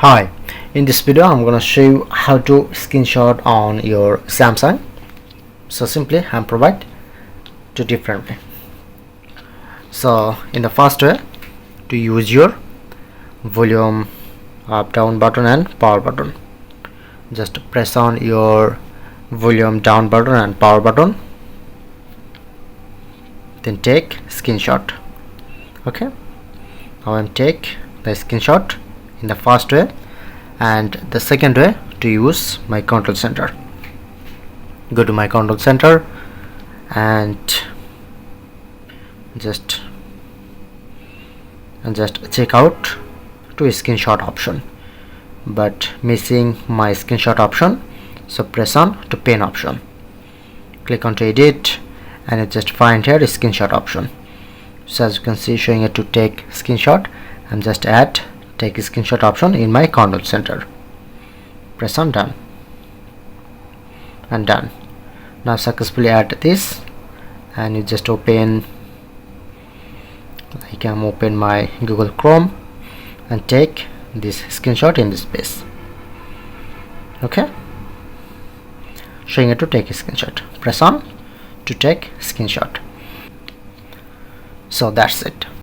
Hi, in this video I'm gonna show you how to screenshot on your Samsung. So simply I'm provide two different way. So in the first way, to use your volume up down button and power button, just press on your volume down button and power button, then take screenshot. Okay, now I'm take the screenshot in the first way, and the second way, to use my control center. Go to my control center and just check out to screenshot option, but missing my screenshot option, so press on to pen option, click on to edit, and it just find here screenshot option. So as you can see, showing it to take screenshot, I'm just add take screenshot option in my control center, press on done, and done. Now successfully add this, and you just open, I can open my Google Chrome and take this screenshot in this space. Okay, showing it to take a screenshot, press on to take screenshot. So that's it.